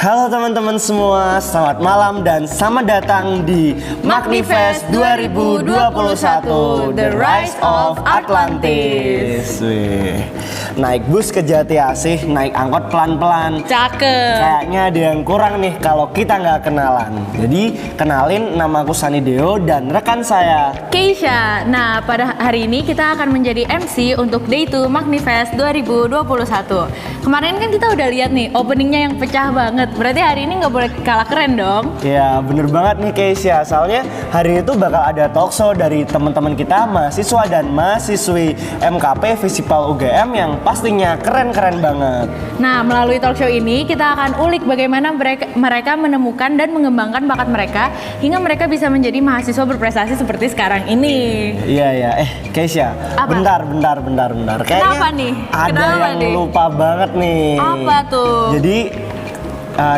Halo teman-teman semua, selamat malam dan selamat datang di Magnifest 2021 The Rise of Atlantis. Wih. Naik bus ke Jati Asih, naik angkot pelan-pelan. Cakep. Kayaknya ada yang kurang nih kalau kita nggak kenalan. Jadi kenalin, nama aku Sani Deo dan rekan saya Keisha. Nah, pada hari ini kita akan menjadi MC untuk Day 2 Magnifest 2021. Kemarin kan kita udah lihat nih openingnya yang pecah banget. Berarti hari ini nggak boleh kalah keren dong. Ya bener banget nih Keisha. Soalnya hari ini tuh bakal ada talk show dari teman-teman kita, mahasiswa dan mahasiswi MKP Visipol UGM yang pastinya keren-keren banget. Nah, melalui talk show ini kita akan ulik bagaimana mereka menemukan dan mengembangkan bakat mereka hingga mereka bisa menjadi mahasiswa berprestasi seperti sekarang ini. Iya. Keisha, Apa? bentar. Kayaknya Kenapa nih? ada Kenapa yang nih? lupa banget nih. Apa tuh? Jadi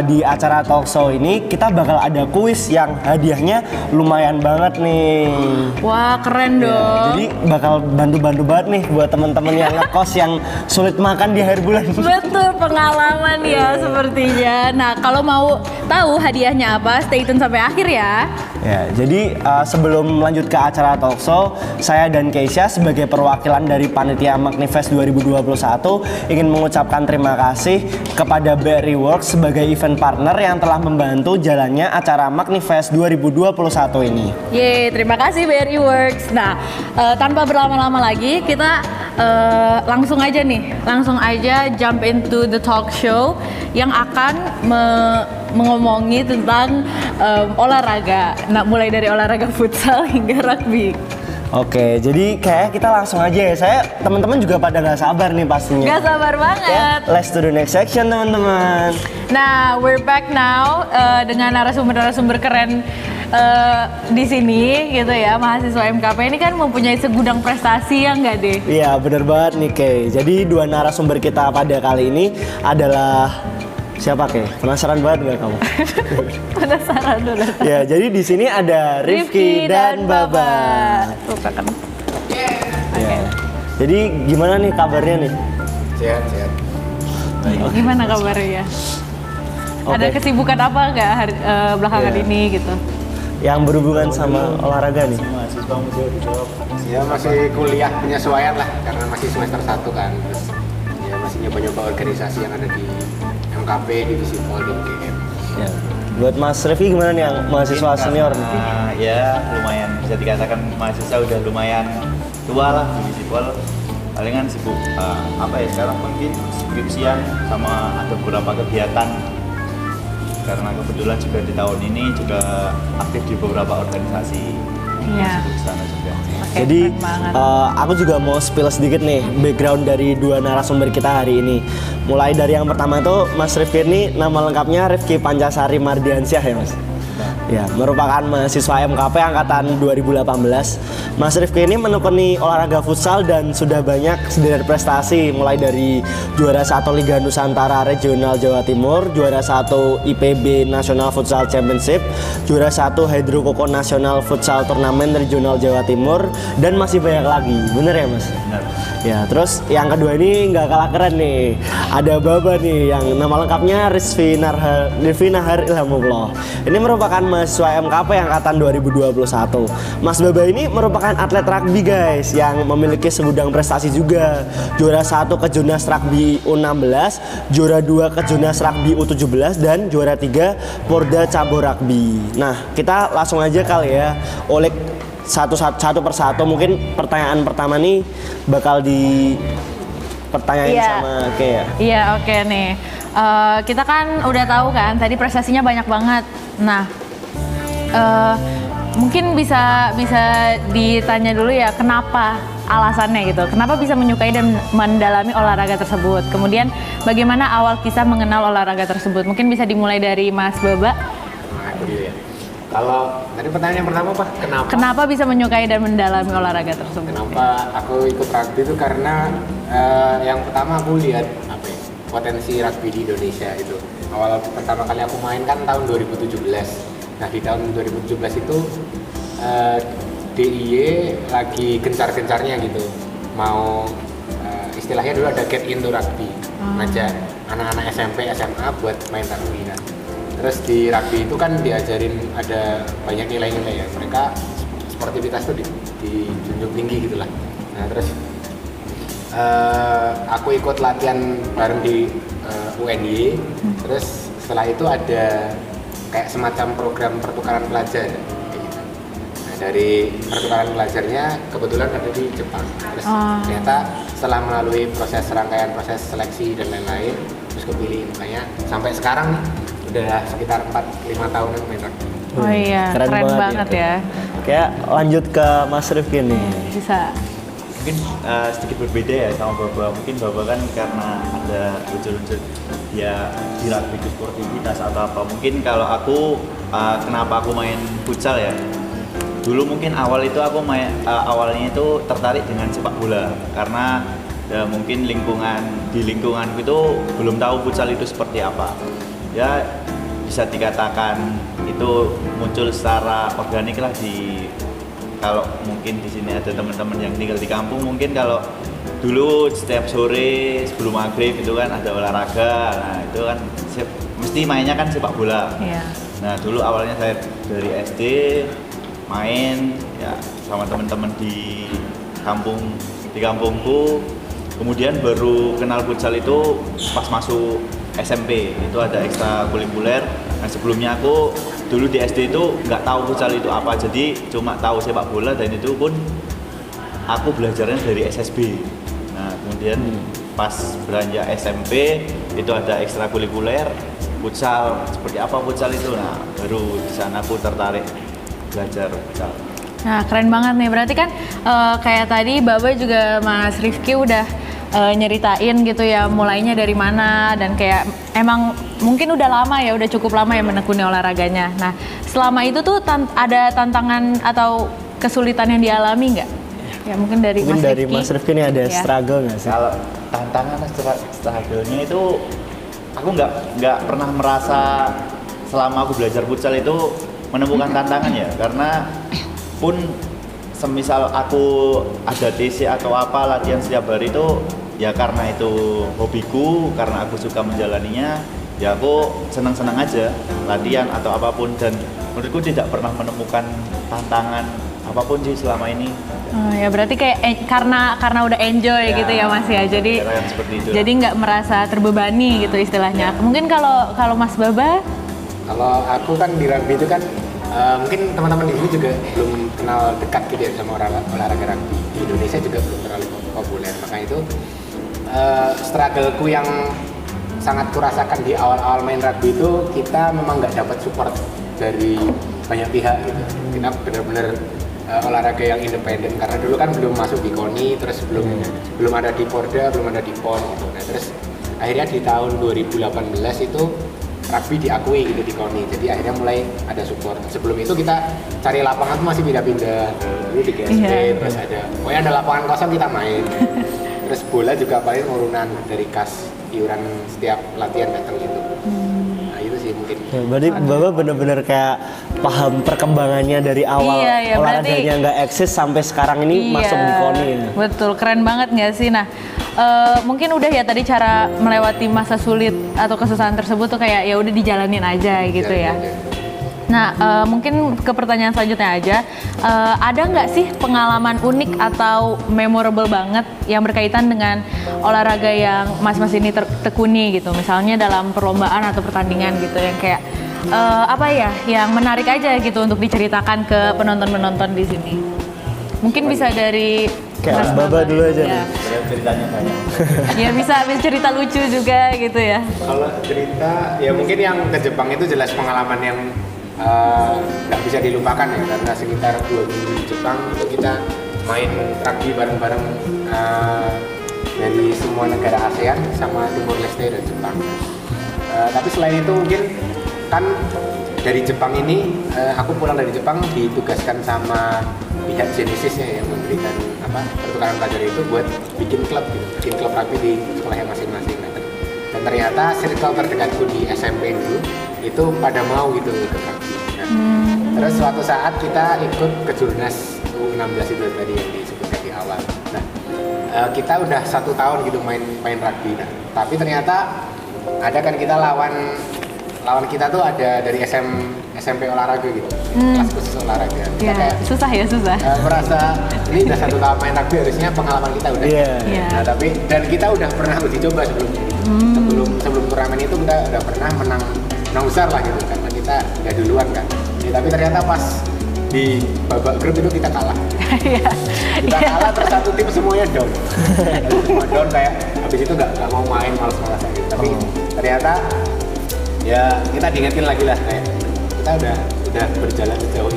di acara talk show ini kita bakal ada kuis yang hadiahnya lumayan banget nih. Wah, keren Ya, dong. jadi bakal bantu-bantu banget nih buat teman-teman yang ngekos yang sulit makan di akhir bulan. Betul, pengalaman ya sepertinya. Nah, kalau mau tahu hadiahnya apa, stay tune sampai akhir ya. Ya, jadi sebelum lanjut ke acara talk show, saya dan Keisha sebagai perwakilan dari Panitia Magnifest 2021 ingin mengucapkan terima kasih kepada BRI Works sebagai event partner yang telah membantu jalannya acara Magnifest 2021 ini. Yeay, terima kasih BRI Works. Nah, tanpa berlama-lama lagi, kita langsung aja jump into the talk show yang akan mengomongi tentang olahraga. Nah, mulai dari olahraga futsal hingga rugby. Oke, jadi kayak kita langsung aja ya. Teman-teman juga pada nggak sabar nih pastinya. Gak sabar Ya, banget. let's do the next section teman-teman. Nah, we're back now dengan narasumber-narasumber keren di sini gitu ya. Mahasiswa MKP ini kan mempunyai segudang prestasi ya nggak deh? Iya bener banget nih Kay. Jadi dua narasumber kita pada kali ini adalah siapa Kay? Penasaran banget nggak kamu? Penasaran dulu. Ya jadi di sini ada Rifki dan Baba. Lupakan. Ya. Jadi gimana nih kabarnya nih? Sehat. Gimana kabarnya? Ada Oke. kesibukan apa nggak belakangan Iya. ini gitu? Yang berhubungan sama olahraga nih. Ya masih kuliah penyesuaian lah karena masih semester 1 kan. Terus ya masih nyoba-nyoba organisasi yang ada di MKP, di Visipol, di UGM. Ya. Buat Mas Rifki gimana nih yang mahasiswa senior nih? Ya lumayan bisa dikatakan mahasiswa udah lumayan tua lah di Visipol. Palingan sibuk sekarang mungkin skripsian sama ada beberapa kegiatan karena kebetulan juga di tahun ini juga aktif di beberapa organisasi. Iya. Sibuk di sana juga. Oke, Jadi keren banget. aku juga mau spill sedikit nih background dari dua narasumber kita hari ini. Mulai dari yang pertama tuh Mas Rifki ini nama lengkapnya Rifki Pancasari Mardiansyah ya Mas? Ya, merupakan mahasiswa MKP angkatan 2018. Mas Rifki ini menekuni olahraga futsal dan sudah banyak sederet prestasi mulai dari juara 1 Liga Nusantara Regional Jawa Timur, juara 1 IPB National Futsal Championship, juara 1 Hydro Koko National Futsal Turnamen Regional Jawa Timur dan masih banyak lagi. Bener ya Mas? Benar. Ya, terus yang kedua ini nggak kalah keren nih. Ada Baba nih yang nama lengkapnya Rizvi Nahar Ilhamullah. Ini merupakan mahasiswa MKP angkatan 2021. Mas Baba ini merupakan atlet rugby guys yang memiliki segudang prestasi juga. Juara 1 Kejurnas Rugby U16, juara 2 Kejurnas Rugby U17 dan juara 3 Porda Cabur Rugby. Nah, kita langsung aja kali ya oleh satu persatu. Mungkin pertanyaan pertama nih bakal dipertanyain Iya. sama Kay ya. Iya, oke nih. Kita kan udah tahu kan tadi prestasinya banyak banget. Nah, mungkin bisa ditanya dulu ya kenapa alasannya gitu. Kenapa bisa menyukai dan mendalami olahraga tersebut? Kemudian bagaimana awal kisah mengenal olahraga tersebut? Mungkin bisa dimulai dari Mas Baba. Nah, itu dia. Kalau tadi pertanyaan pertama apa? Kenapa bisa menyukai dan mendalami olahraga tersebut? Kenapa aku ikut rugby itu karena yang pertama aku lihat potensi rugby di Indonesia itu. Awal pertama kali aku main kan tahun 2017. Nah di tahun 2017 itu DIY lagi gencar-gencarnya gitu, mau istilahnya dulu ada get into rugby, ngajak anak-anak SMP, SMA buat main rugby. Nah, terus di rugby itu kan diajarin ada banyak nilai-nilai ya, mereka sportivitas tuh dijunjung tinggi gitulah. Nah terus aku ikut latihan bareng di UNY, terus setelah itu ada kayak semacam program pertukaran pelajar kayak gitu. Nah dari pertukaran pelajarnya kebetulan ada di Jepang, terus ternyata setelah melalui proses rangkaian proses seleksi dan lain-lain terus kepilih, makanya sampai sekarang udah sekitar 4-5 tahunan main rugby. Oh iya, keren banget ya. Kayak lanjut ke Mas Rifki nih. Bisa. Mungkin sedikit berbeda ya sama Baba. Mungkin Baba kan karena ada unsur-unsur ya di rugby itu sportivitas atau apa. Mungkin kalau aku kenapa aku main futsal ya. Dulu mungkin awal itu aku awalnya itu tertarik dengan sepak bola karena ya, mungkin di lingkunganku itu belum tahu futsal itu seperti apa. Ya bisa dikatakan itu muncul secara organik lah kalau mungkin di sini ada teman-teman yang tinggal di kampung, mungkin kalau dulu setiap sore sebelum maghrib itu kan ada olahraga, nah itu kan mesti mainnya kan sepak bola. Iya. Nah dulu awalnya saya dari SD main ya sama teman-teman di kampungku, kemudian baru kenal futsal itu pas masuk SMP, itu ada ekstrakurikuler. Nah sebelumnya aku dulu di SD itu nggak tahu futsal itu apa, jadi cuma tahu sepak bola dan itu pun aku belajarnya dari SSB. Nah kemudian pas beranjak SMP itu ada ekstrakurikuler futsal, seperti apa futsal itu. Nah baru di sana aku tertarik belajar futsal. Nah keren banget nih, berarti kan kayak tadi Baba juga Mas Rifki udah nyeritain gitu ya mulainya dari mana, dan kayak emang mungkin udah lama ya, udah cukup lama ya menekuni olahraganya. Nah selama itu tuh ada tantangan atau kesulitan yang dialami nggak? Ya mungkin dari Mas Rifki ini ada struggle nggak sih? Kalau tantangan struggle-nya itu aku nggak pernah merasa selama aku belajar futsal itu menemukan tantangan ya, karena pun semisal aku ada TC atau apa latihan setiap hari itu ya karena itu hobiku, karena aku suka menjalaninya, ya aku senang-senang aja latihan atau apapun, dan menurutku tidak pernah menemukan tantangan apapun sih selama ini. Ya berarti kayak karena udah enjoy ya, gitu ya Mas ya, jadi nggak merasa terbebani gitu istilahnya. Mungkin kalau Mas Baba? Kalau aku kan di rugby itu kan mungkin teman-teman di sini juga belum kenal dekat gitu ya sama olahraga rugby. Di Indonesia juga belum terlalu populer, makanya itu struggleku yang sangat kurasakan di awal-awal main rugby itu, kita memang nggak dapat support dari banyak pihak gitu. Kita benar-benar olahraga yang independen, karena dulu kan belum masuk di KONI, terus belum ada di Porda, belum ada di PON gitu. Nah terus akhirnya di tahun 2018 itu rugby diakui gitu di KONI, jadi akhirnya mulai ada support. Sebelum itu kita cari lapangan tuh masih pindah-pindah, dulu di GSP, terus pokoknya ada lapangan kosong kita main. Terus bola juga paling urunan dari kas iuran setiap latihan datang gitu. Nah itu sih mungkin. Ya, berarti Bapak benar-benar kayak paham perkembangannya dari awal olahraganya nggak eksis sampai sekarang ini masuk di KONI ya. Betul, keren banget nggak sih? Nah mungkin udah ya tadi cara melewati masa sulit atau kesusahan tersebut tuh kayak ya udah dijalanin aja gitu ya. Nah mungkin ke pertanyaan selanjutnya aja, ada nggak sih pengalaman unik atau memorable banget yang berkaitan dengan olahraga yang mas-mas ini tekuni gitu, misalnya dalam perlombaan atau pertandingan gitu, yang kayak apa ya, yang menarik aja gitu untuk diceritakan ke penonton-penonton di sini. Mungkin bisa dari kayak Baba dulu aja nih. Ceritanya banyak. Ya bisa cerita lucu juga gitu ya. Kalau cerita ya mungkin yang ke Jepang itu jelas pengalaman yang nggak bisa dilupakan ya, karena sekitar 2 minggu di Jepang itu kita main rugby bareng-bareng dari semua negara ASEAN sama Timor Leste dan Jepang. Tapi selain itu mungkin kan dari Jepang ini aku pulang dari Jepang ditugaskan sama pihak Genesis ya, yang memberikan pertukaran pelajar itu buat bikin klub rugby di sekolahnya masing-masing. Dan ternyata circle terdekatku di SMP dulu itu pada mau gitu ikut rugby. Nah, terus suatu saat kita ikut ke Jurnas U16 itu tadi yang disebutkan di awal. Nah, kita udah 1 tahun gitu main rugby. Nah, tapi ternyata ada kan kita lawan kita tuh ada dari SMP olahraga gitu, kelas khusus olahraga. Kita kayak susah merasa ini udah 1 tahun main rugby, harusnya pengalaman kita udah. Nah, tapi dan kita udah pernah uji coba sebelum turnamen itu kita udah pernah menang besar lah gitu, karena kita udah duluan kan. Tapi ternyata pas di babak grup itu kita kalah. Kita kalah terus satu tim semuanya down. Semua down kayak habis itu nggak mau main, malas-malasan gitu. Tapi ternyata ya kita diingetin lagi lah kayak kita udah berjalan sejauh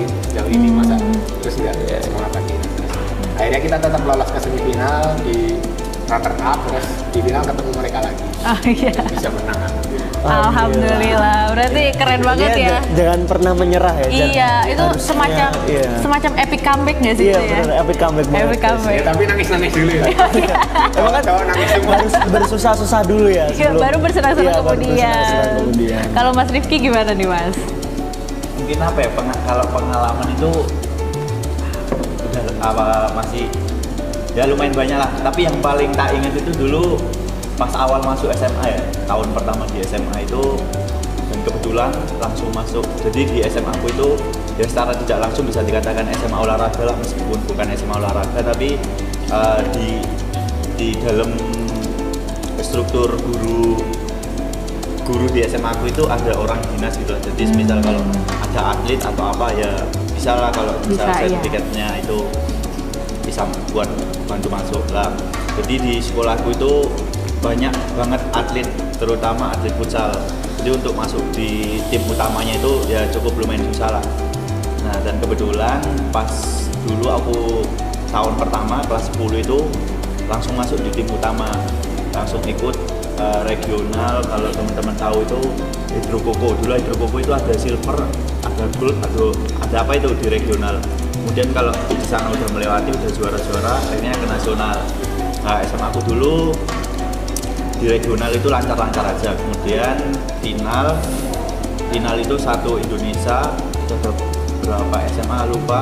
ini masa terus nggak semangat lagi. Terus akhirnya kita tetap lolos ke semifinal di runner up, terus di final ketemu mereka lagi. Bisa menang. Alhamdulillah, berarti keren banget ya. Jangan pernah menyerah ya. Iya, itu semacam epic comeback nggak sih? Iya, itu ya? benar, epic comeback banget. Epic comeback. Ya, tapi nangis dulu ya. Emang kan cowok nangis semua. harus bersusah-susah dulu ya. Iya, baru bersenang-senang kemudian. Kalau Mas Rifki gimana nih Mas? Mungkin apa ya, kalau pengalaman itu udah masih ya lumayan banyak lah. Tapi yang paling tak ingat itu dulu pas awal masuk SMA ya, tahun pertama di SMA itu, dan kebetulan langsung masuk. Jadi di SMA aku itu ya secara tidak langsung bisa dikatakan SMA olahraga lah, meskipun bukan SMA olahraga, tapi di dalam struktur guru di SMA aku itu ada orang dinas gitu. Jadi misal kalau ada atlet atau apa ya bisa lah, kalau bisa sertifikatnya itu bisa buat bantu masuk lah. Jadi di sekolahku itu banyak banget atlet, terutama atlet futsal. Jadi untuk masuk di tim utamanya itu ya cukup lumayan susah lah. Nah, dan kebetulan pas dulu aku tahun pertama kelas 10 itu langsung masuk di tim utama, langsung ikut regional. Kalau teman-teman tahu itu Hidrokoko. Dulu Hidrokoko itu ada silver, ada gold, ada apa itu di regional. Kemudian kalau di sana udah melewati, udah juara-juara, akhirnya ke nasional. Nah, SMA aku dulu di regional itu lancar-lancar aja. Kemudian final itu satu Indonesia, ada berapa SMA lupa.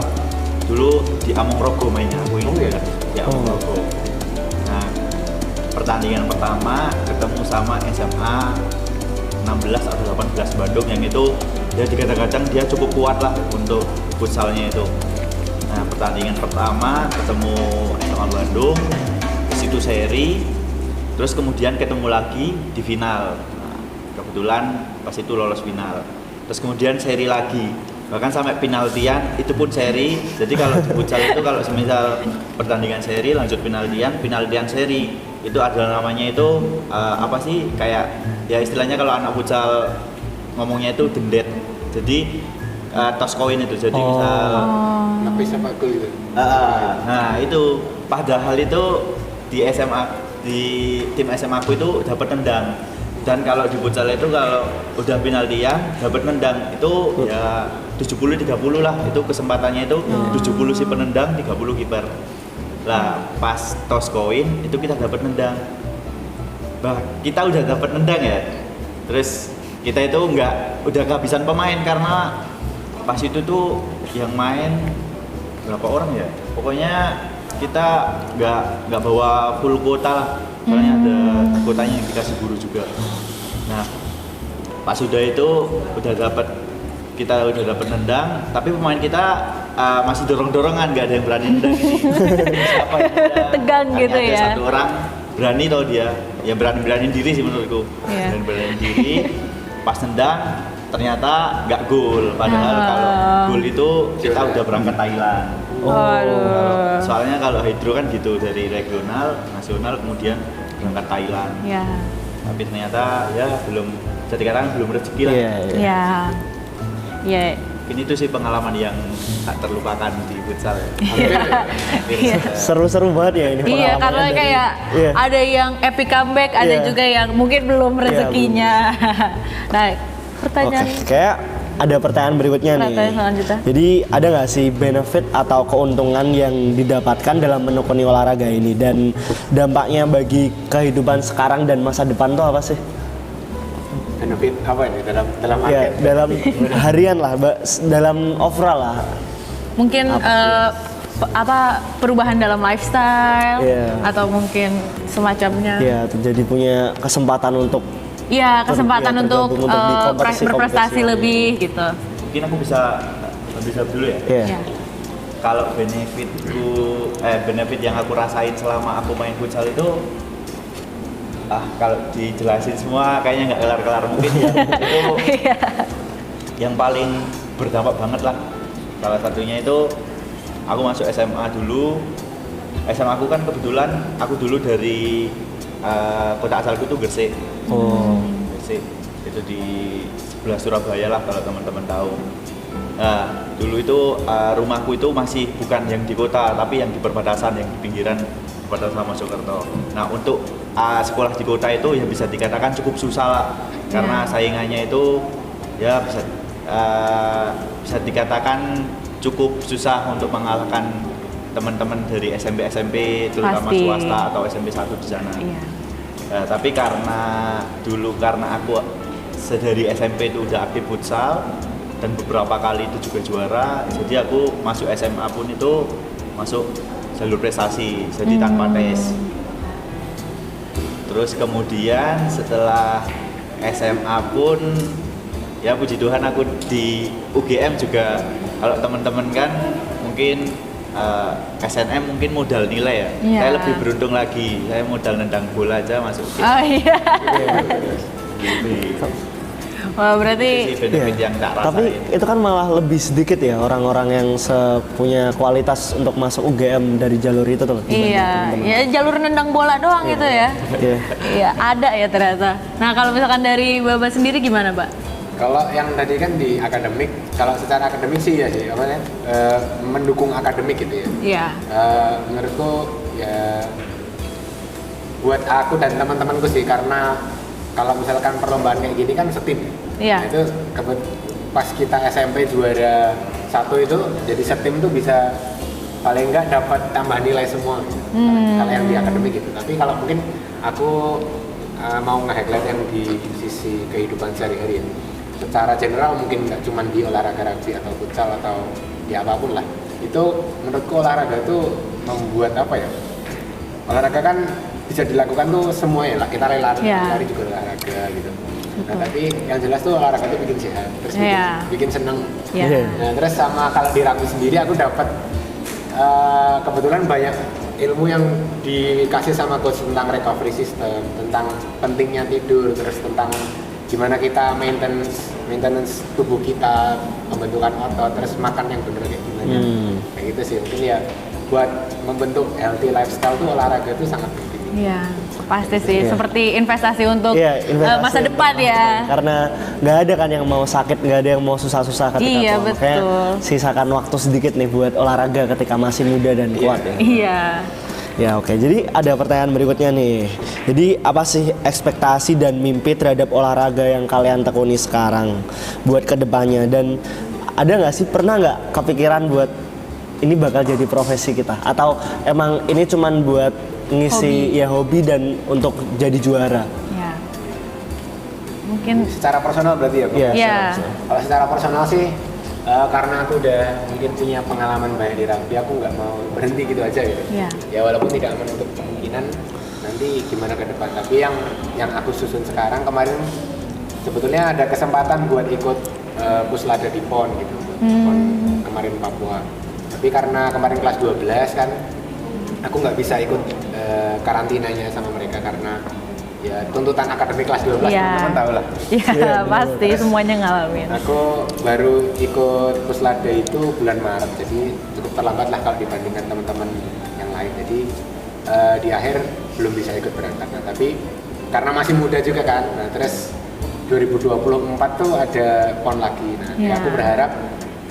Dulu di Amongrogo mainnya aku ini di Amongrogo. Nah, pertandingan pertama ketemu sama SMA 16 atau 18 Bandung, yang itu ya dikatakan dia cukup kuat lah untuk futsalnya itu. Nah, pertandingan pertama ketemu SMA Bandung, di situ seri, terus kemudian ketemu lagi di final. Nah, kebetulan pas itu lolos final. Terus kemudian seri lagi, bahkan sampai penaltian itu pun seri. Jadi kalau di futsal itu kalau semisal pertandingan seri lanjut penaltian seri, itu ada namanya itu apa sih, kayak ya istilahnya kalau anak futsal ngomongnya itu dendet. Jadi toss koin itu, jadi misal lapis apa gol itu. Nah itu padahal itu di SMA, di tim SMA aku itu dapat nendang. Dan kalau di futsal itu kalau udah penaltian dapat nendang itu ya 70-30 lah, itu kesempatannya itu 70 si penendang, 30 kiper. Lah pas toss koin itu kita dapat nendang. Bah, kita udah dapat nendang ya. Terus kita itu udah kehabisan pemain, karena pas itu tuh yang main berapa orang ya? Pokoknya kita nggak bawa full kuota lah. Soalnya ada kuotanya yang dikasih guru juga. Nah, pas sudah itu kita udah dapat nendang, tapi pemain kita masih dorong-dorongan, nggak ada yang berani nendang. Siapa yang nendang? Tegang gitu ada ya. Satu orang berani tau dia, ya berani diri sih menurutku. Berani diri, pas nendang ternyata nggak gol. Padahal kalau gol itu kita udah berangkat Thailand. Soalnya kalau hidro kan gitu, dari regional, nasional, kemudian berangkat Thailand. Tapi ternyata ya belum, jadi kadang belum rezeki lah. Ini tuh sih pengalaman yang tak terlupakan di futsal. Seru-seru banget ya ini pengalamannya. Iya, karena kayak ada yang epic comeback, ada juga yang mungkin belum rezekinya. Nah, pertanyaan. Oke, kayak ada pertanyaan berikutnya nih. Selanjutnya. Jadi ada nggak sih benefit atau keuntungan yang didapatkan dalam menekuni olahraga ini, dan dampaknya bagi kehidupan sekarang dan masa depan tuh apa sih? Benefit apa ini dalam Ya, dalam harian lah, dalam overall lah. Mungkin perubahan dalam lifestyle Iya. atau mungkin semacamnya. Ya, jadi punya kesempatan untuk Iya, kesempatan untuk tergabung untuk di kompetisi-kompetisi berprestasi lain. lebih gitu. Mungkin aku bisa dulu ya. Iya. Iya. Kalau benefit yang aku rasain selama aku main futsal itu kalau dijelasin semua kayaknya nggak kelar-kelar mungkin ya. Itu Iya. yang paling berdampak banget lah. Salah satunya itu aku masuk SMA dulu. SMA aku kan kebetulan aku dulu dari kota asalku itu Gresik. Oh. Gresik itu di sebelah Surabaya lah kalau teman-teman tahu. Nah, dulu itu rumahku itu masih bukan yang di kota tapi yang di perbatasan, yang di pinggiran perbatasan Mojokerto. Nah, untuk sekolah di kota itu ya bisa dikatakan cukup susah lah karena saingannya itu ya bisa dikatakan cukup susah untuk mengalahkan teman-teman dari SMP terutama Pasti. swasta atau SMP 1 di sana. Iya. Tapi karena aku sedari SMP itu udah aktif futsal dan beberapa kali itu juga juara, jadi aku masuk SMA pun itu masuk jalur prestasi, jadi tanpa tes. Terus kemudian setelah SMA pun ya puji Tuhan aku di UGM juga. Kalau teman-teman kan mungkin SNM mungkin modal nilai ya. Iya. Saya lebih beruntung lagi, saya modal nendang bola aja masuk UGM. Oh iya. Gitu. Wah, berarti Itu sih benefit yang tak rasain. Tapi itu kan malah lebih sedikit ya orang-orang yang punya kualitas untuk masuk UGM dari jalur itu tuh. iya, ya jalur nendang bola doang gitu ya. Iya. Iya, ada ya ternyata. Nah, kalau misalkan dari Baba sendiri gimana, Mbak? Kalau yang tadi kan di akademik, kalau secara akademik sih ya sih, mendukung akademik gitu ya. Iya. Menurutku ya buat aku dan teman-temanku sih, karena kalau misalkan perlombaan kayak gini kan setim. Iya. Nah, itu pas kita SMP juara 1 itu jadi setim tuh bisa paling enggak dapat tambah nilai semua. Kalau yang di akademik gitu. Tapi kalau mungkin aku mau nge-highlight yang di sisi kehidupan sehari-hari ya. Secara general mungkin nggak cuma di olahraga rugby atau futsal atau ya apapun lah. Itu menurutku olahraga itu membuat apa ya? Olahraga kan bisa dilakukan tuh semua ya lah. Kita lari juga olahraga gitu. Nah, tapi yang jelas tuh olahraga itu bikin sehat, terus bikin seneng. Iya. Nah, terus sama kalau di rugby sendiri aku dapat kebetulan banyak ilmu yang dikasih sama coach tentang recovery system, tentang pentingnya tidur, terus tentang gimana kita maintenance tubuh kita, pembentukan otot, terus makan yang benar kayak gimana. Kayak gitu sih, mungkin ya buat membentuk healthy lifestyle tuh olahraga itu sangat penting. Iya, pasti sih. Iya. Seperti investasi untuk investasi masa untuk depan ya. Karena nggak ada kan yang mau sakit, nggak ada yang mau susah-susah ketika Iya, tua. betul. Makanya sisakan waktu sedikit nih buat olahraga ketika masih muda dan kuat ya. Iya. Ya oke, jadi ada pertanyaan berikutnya nih. Jadi apa sih ekspektasi dan mimpi terhadap olahraga yang kalian tekuni sekarang buat kedepannya? Dan ada nggak sih, pernah nggak kepikiran buat ini bakal jadi profesi kita? Atau emang ini cuman buat ngisi hobi dan untuk jadi juara? Iya. Mungkin Secara personal berarti ya, Bu? Iya. Iya. Kalau secara personal sih, karena aku udah mungkin punya pengalaman banyak di rugby, aku nggak mau berhenti gitu aja gitu. Iya. Ya walaupun tidak menutup kemungkinan nanti gimana ke depan. Tapi yang aku susun sekarang, kemarin sebetulnya ada kesempatan buat ikut puslada di PON gitu, PON kemarin Papua. Tapi karena kemarin kelas 12 kan, aku nggak bisa ikut karantinanya sama mereka karena ya tuntutan akademik kelas 12 teman-teman tahu lah. Iya, pasti semuanya ngalamin. Aku baru ikut puslada itu bulan Maret, jadi cukup terlambat lah kalau dibandingkan teman-teman yang lain. Jadi di akhir belum bisa ikut berangkat. Nah, tapi karena masih muda juga kan, nah terus 2024 tuh ada PON lagi. Nah, ya aku berharap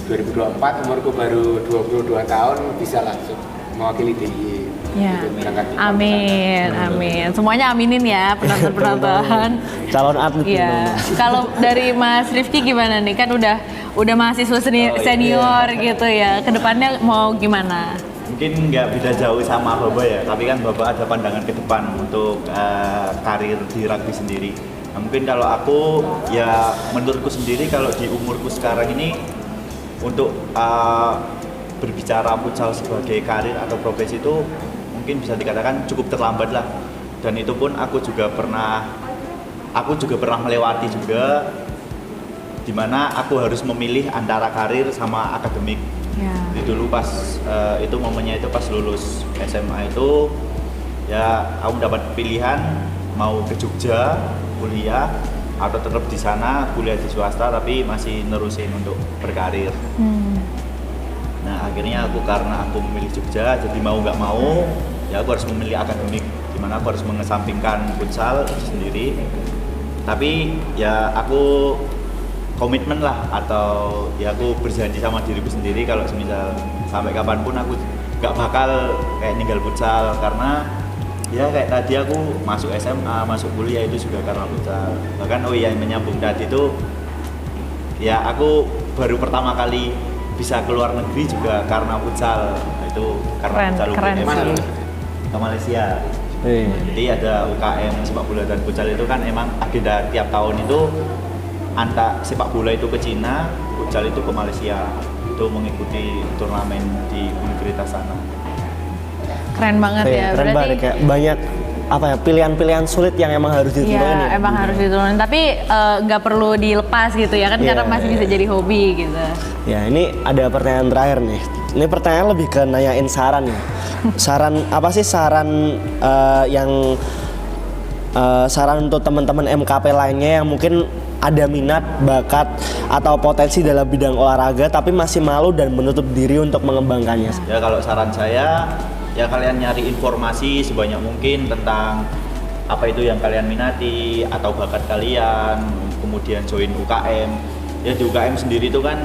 2024 umurku baru 22 tahun bisa langsung mewakili DIY. Ya. Ikut berangkat di PON Amin, amin. Semuanya aminin ya penonton-penonton. Calon atlet. Iya. Kalau dari Mas Rifki gimana nih? Kan udah mahasiswa senior gitu ya. Kedepannya mau gimana? Mungkin nggak beda jauh sama Baba ya, tapi kan Baba ada pandangan ke depan untuk karir di rugby sendiri. Nah, mungkin kalau aku ya menurutku sendiri kalau di umurku sekarang ini untuk berbicara futsal sebagai karir atau profesi itu mungkin bisa dikatakan cukup terlambat lah. Dan itu pun aku juga pernah melewati juga, dimana aku harus memilih antara karir sama akademik. Jadi dulu pas itu momennya itu pas lulus SMA itu ya aku dapat pilihan mau ke Jogja kuliah atau tetap di sana kuliah di swasta tapi masih nerusin untuk berkarir. Nah akhirnya karena aku memilih Jogja, jadi mau nggak mau ya aku harus memilih akademik, dimana aku harus mengesampingkan futsal itu sendiri. Tapi ya aku komitmen lah, atau ya aku berjanji sama diriku sendiri kalau semisal sampai kapanpun aku nggak bakal kayak ninggal futsal, karena ya kayak tadi aku masuk SMA, masuk kuliah itu juga karena futsal. Bahkan yang menyambung tadi itu ya aku baru pertama kali bisa keluar negeri juga karena futsal. Itu karena futsal UGM ke Malaysia. Jadi ada UKM sepak bola dan futsal itu kan emang agenda tiap tahun itu, antara sepak bola itu ke Cina, futsal itu ke Malaysia. Itu mengikuti turnamen di universitas sana. Keren banget ya. Keren Berarti banget, kayak banyak apa ya, pilihan-pilihan sulit yang emang harus diturunin. Iya, emang harus diturunin. Tapi nggak perlu dilepas gitu ya kan, karena masih bisa jadi hobi gitu. Ya, ini ada pertanyaan terakhir nih. Ini pertanyaan lebih ke nanyain saran ya. Saran apa sih, saran yang saran untuk teman-teman MKP lainnya yang mungkin ada minat, bakat, atau potensi dalam bidang olahraga tapi masih malu dan menutup diri untuk mengembangkannya? Ya kalau saran saya, ya kalian nyari informasi sebanyak mungkin tentang apa itu yang kalian minati atau bakat kalian, kemudian join UKM. Ya di UKM sendiri itu kan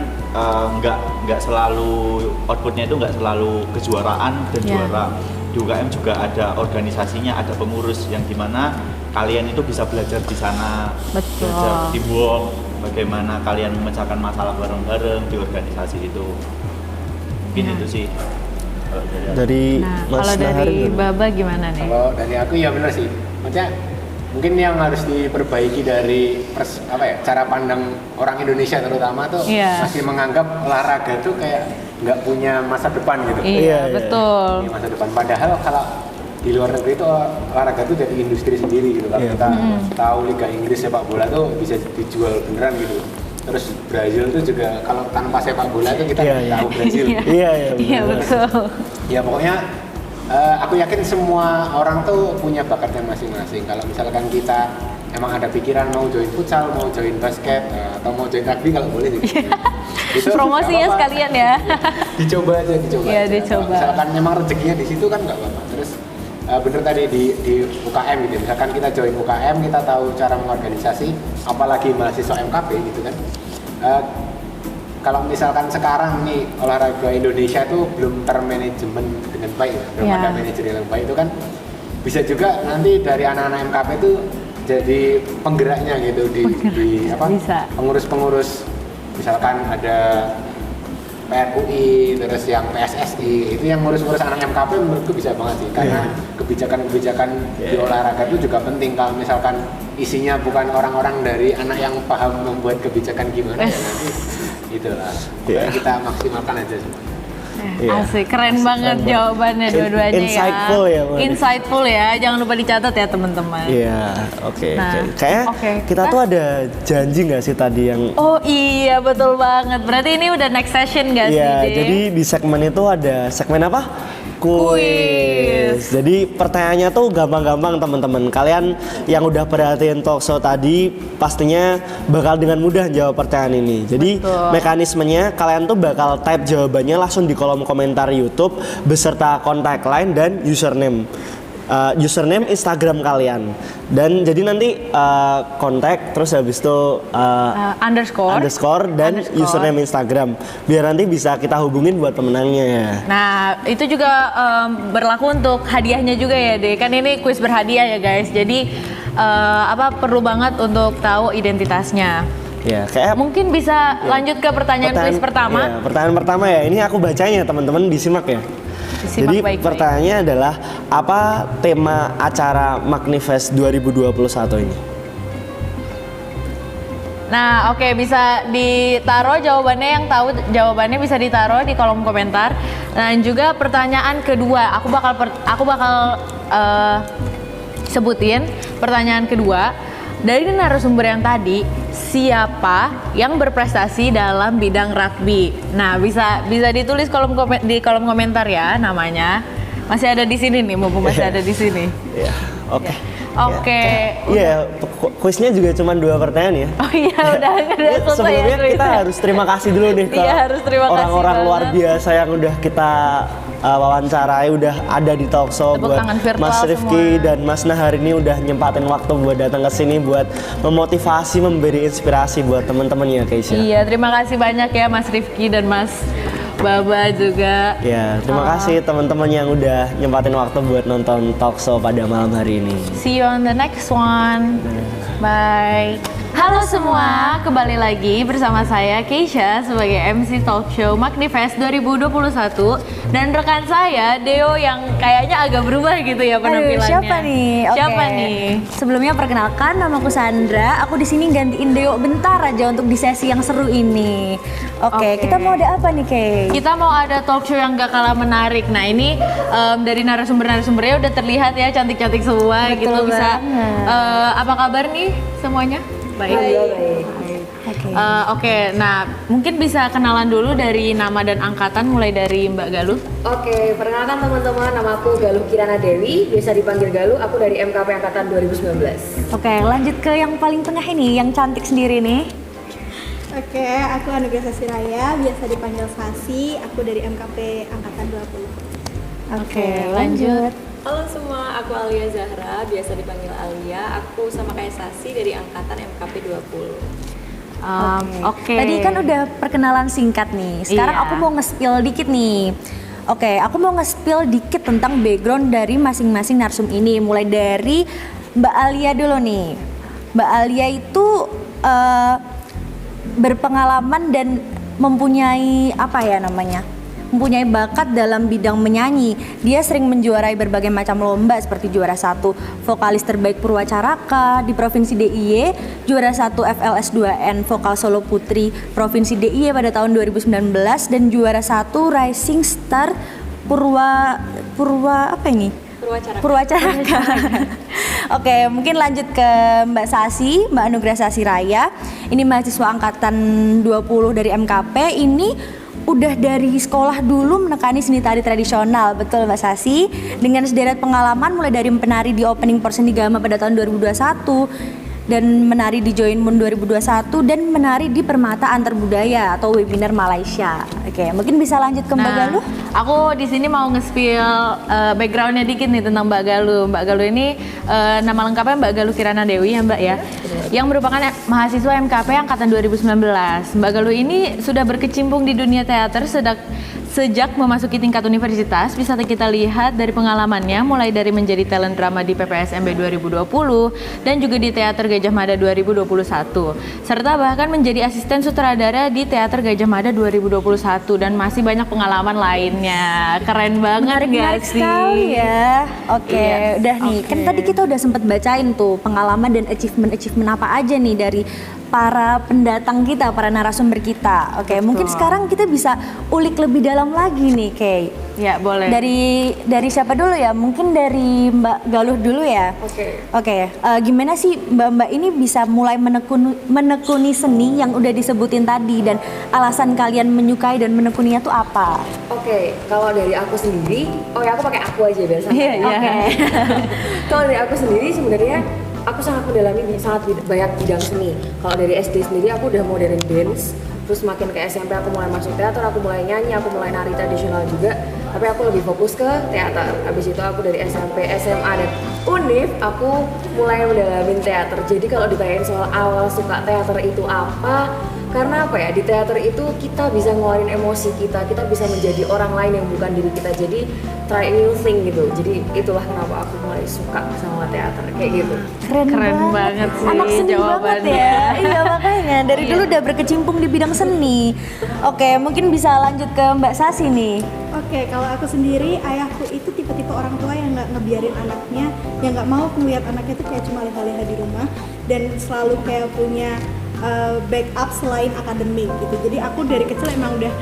nggak selalu outputnya itu nggak selalu kejuaraan dan juara. Di UKM juga ada organisasinya, ada pengurus yang dimana kalian itu bisa belajar di sana. Betul. Belajar teamwork, bagaimana kalian memecahkan masalah bareng-bareng di organisasi itu. Mungkin itu sih. Dari Mas kalau Nahar dari gimana? Baba gimana nih? Kalau dari aku ya benar sih. Maksudnya mungkin yang harus diperbaiki dari cara pandang orang Indonesia terutama tuh masih menganggap olahraga tuh kayak nggak punya masa depan gitu. Iya, betul. Masa depan, padahal kalau di luar negeri itu olahraga tuh jadi industri sendiri gitu. Kalau kita tahu Liga Inggris sepak bola tuh bisa dijual beneran gitu. Terus Brazil tuh juga kalau tanpa sepak bola tuh kita tahu Brazil. Iya, betul. Ya pokoknya aku yakin semua orang tuh punya bakatnya masing-masing. Kalau misalkan kita emang ada pikiran mau join futsal, mau join basket, atau mau join rugby kalau boleh sih. Itu promosinya sekalian ya. Dicoba aja. Iya, dicoba. Kalau misalkan memang rezekinya di situ kan nggak apa-apa. Terus bener tadi di UKM gitu. Misalkan kita join UKM, kita tahu cara mengorganisasi, apalagi mahasiswa MKP gitu kan. Kalau misalkan sekarang nih olahraga Indonesia itu belum termanajemen dengan baik, belum ada manajer yang baik, itu kan bisa juga nanti dari anak-anak MKP itu jadi penggeraknya gitu di pengurus-pengurus, misalkan ada PRUI, terus yang PSSI, itu yang ngurus-ngurus anak MKP menurutku bisa banget sih, karena kebijakan-kebijakan di olahraga itu juga penting. Kalau misalkan isinya bukan orang-orang dari anak yang paham membuat kebijakan gimana ya nanti itulah. Pokoknya kita maksimalkan aja semua. Asik, keren banget jawabannya dua-duanya Insightful ya. Insightful ya, jangan lupa dicatat ya teman-teman. Iya, oke. Nah, Kayaknya kita tuh ada janji nggak sih tadi yang? Oh iya, betul banget. Berarti ini udah next session nggak sih? Iya, jadi di segmen itu ada segmen apa? Kuis. Jadi pertanyaannya tuh gampang-gampang teman-teman. Kalian yang udah perhatiin talk show tadi pastinya bakal dengan mudah jawab pertanyaan ini. Jadi mekanismenya kalian tuh bakal type jawabannya langsung di kolom komentar YouTube beserta kontak line dan username. Username Instagram kalian, dan jadi nanti kontak terus habis itu underscore dan username Instagram biar nanti bisa kita hubungin buat pemenangnya ya. Nah itu juga berlaku untuk hadiahnya juga ya deh, kan ini kuis berhadiah ya guys, jadi perlu banget untuk tahu identitasnya. Ya, kayak mungkin bisa lanjut ke pertanyaan kuis pertama. Ya, pertanyaan pertama ya, ini aku bacanya teman-teman disimak ya. Jadi pertanyaannya adalah apa tema acara Magnifest 2021 ini? Nah, oke, bisa ditaruh jawabannya, yang tahu jawabannya bisa ditaruh di kolom komentar. Dan juga pertanyaan kedua, aku bakal sebutin pertanyaan kedua dari narasumber yang tadi, siapa yang berprestasi dalam bidang rugby. Nah, bisa ditulis di kolom komentar ya namanya. Masih ada di sini nih, mumpung masih ada di sini. Iya, oke. Oke. Iya, kuisnya juga cuma 2 pertanyaan ya. Oh iya, udah selesai. Sebelumnya ya, kita harus terima kasih dulu nih ke Iya, harus terima kasih orang-orang luar banget. biasa yang udah kita wawancarai, udah ada di talk show. Tepuk Buat tangan virtual Mas Rifki semua. dan Mas Nahar ini udah nyempatin waktu buat datang ke sini buat memotivasi, memberi inspirasi buat teman-teman ya, Keisha. Iya, terima kasih banyak ya Mas Rifki dan Mas Baba juga. Ya, terima kasih teman-teman yang udah nyempatin waktu buat nonton talk show pada malam hari ini. See you on the next one. Bye. Halo semua, kembali lagi bersama saya Keisha sebagai MC Talk Show Magnifest 2021 dan rekan saya Deo yang kayaknya agak berubah gitu ya penampilannya. Siapa nih? Oke. Siapa nih? Sebelumnya perkenalkan, namaku Sandra. Aku di sini gantiin Deo bentar aja untuk di sesi yang seru ini. Oke, Oke. kita mau ada apa nih, Kay? Kita mau ada talk show yang gak kalah menarik. Nah ini dari narasumbernya udah terlihat ya cantik-cantik semua Betul gitu bisa. banget. Apa kabar nih semuanya? Baik. Oke. Oke, nah mungkin bisa kenalan dulu dari nama dan angkatan mulai dari Mbak Galuh. Oke, perkenalkan teman-teman, nama aku Galuh Kirana Dewi, biasa dipanggil Galuh, aku dari MKP Angkatan 2019. Oke, lanjut ke yang paling tengah ini, yang cantik sendiri nih. Oke, aku Anugerah Sasi Raya, biasa dipanggil Sasi, aku dari MKP Angkatan 20. Oke, lanjut. Halo semua, aku Alia Zahra, biasa dipanggil Alia. Aku sama kayak Sasi dari angkatan MKP 20. Oke. Tadi kan udah perkenalan singkat nih. Sekarang Iya. aku mau nge-spill dikit nih. Oke, aku mau nge-spill dikit tentang background dari masing-masing narsum ini. Mulai dari Mbak Alia dulu nih. Mbak Alia itu berpengalaman dan mempunyai apa ya namanya? Mempunyai bakat dalam bidang menyanyi. Dia sering menjuarai berbagai macam lomba seperti juara 1 vokalis terbaik Purwacaraka di Provinsi DIY, juara 1 FLS 2N vokal solo putri Provinsi DIY pada tahun 2019 dan juara 1 Rising Star Purwa apa ini? Purwacaraka. Oke, mungkin lanjut ke Mbak Sasi, Mbak Anugerah Sasi Raya. Ini mahasiswa angkatan 20 dari MKP. Ini udah dari sekolah dulu menekani seni tari tradisional, betul Mbak Sasi? Dengan sederet pengalaman mulai dari penari di opening portion di Gama pada tahun 2021 dan menari di Join Moon 2021 dan menari di Permata Antarbudaya atau webinar Malaysia. Oke, mungkin bisa lanjut ke Mbak Galuh. Aku di sini mau nge-spill backgroundnya dikit nih tentang Mbak Galuh. Mbak Galuh ini nama lengkapnya Mbak Galuh Kirana Dewi ya Mbak ya, yang merupakan mahasiswa MKP angkatan 2019. Mbak Galuh ini sudah berkecimpung di dunia teater sejak memasuki tingkat universitas. Bisa kita lihat dari pengalamannya mulai dari menjadi talent drama di PPSMB 2020 dan juga di Teater Gajah Mada 2021 serta bahkan menjadi asisten sutradara di Teater Gajah Mada 2021 dan masih banyak pengalaman lainnya. Keren banget Menarik gak sih? sekali ya. Oke, Iya. udah nih. Kan Oke. tadi kita udah sempat bacain tuh pengalaman dan achievement apa aja nih dari para pendatang kita, para narasumber kita. Oke, mungkin sekarang kita bisa ulik lebih dalam lagi nih, Kay. Ya boleh. Dari siapa dulu ya? Mungkin dari Mbak Galuh dulu ya. Oke, gimana sih Mbak ini bisa mulai menekuni seni yang udah disebutin tadi dan alasan kalian menyukai dan menekuninya tuh apa? Oke, kalau dari aku sendiri, aku pakai aku aja biar santai. Iya, iya. Oke. Kalau dari aku sendiri sebenarnya aku sangat mendalami banyak bidang seni. Kalau dari SD sendiri aku udah modern dance, terus makin ke SMP aku mulai masuk teater, aku mulai nyanyi, aku mulai nari tradisional juga. Tapi aku lebih fokus ke teater. Habis itu aku dari SMP, SMA dan Univ aku mulai mendalami teater. Jadi kalau ditanyain soal awal suka teater itu apa? Karena apa ya, di teater itu kita bisa ngeluarin emosi kita bisa menjadi orang lain yang bukan diri kita. Jadi try new thing gitu. Jadi itulah kenapa aku mulai suka sama teater kayak gitu. Keren banget sih Anak seni banget jawabannya. ya. Iya makanya dari dulu udah berkecimpung di bidang seni. Oke, mungkin bisa lanjut ke Mbak Sasi nih. Oke, kalau aku sendiri, ayahku itu tipe-tipe orang tua yang nggak ngebiarin anaknya, yang nggak mau ngeliat anaknya tuh kayak cuma leha-leha di rumah dan selalu kayak punya backup selain akademik gitu. Jadi aku dari kecil emang udah